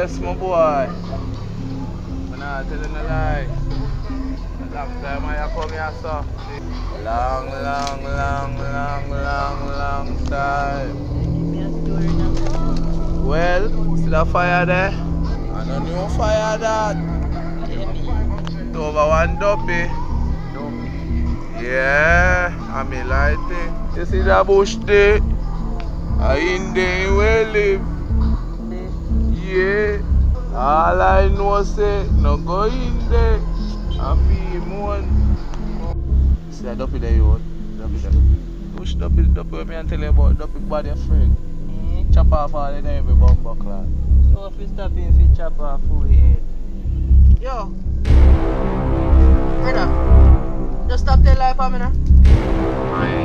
Yes, my boy. I'm not telling a lie. Long time I come here, sir. Long, long, long, long, long, long time. Give me a story now. Well, see the fire there? I don't know fire that. Yeah, me. It's over one duppy. Yeah, I mean lighting. You see the bush there? I in there we live. Yeah. All I know say, no go in there. I feel more. See that duppy there, you duppy there. Which duppy me and tell you about duppy body friend. Chop off all the every bumbo clad. So if you stop in for chop off full head. Yo. Brother. Just stop the life for me now.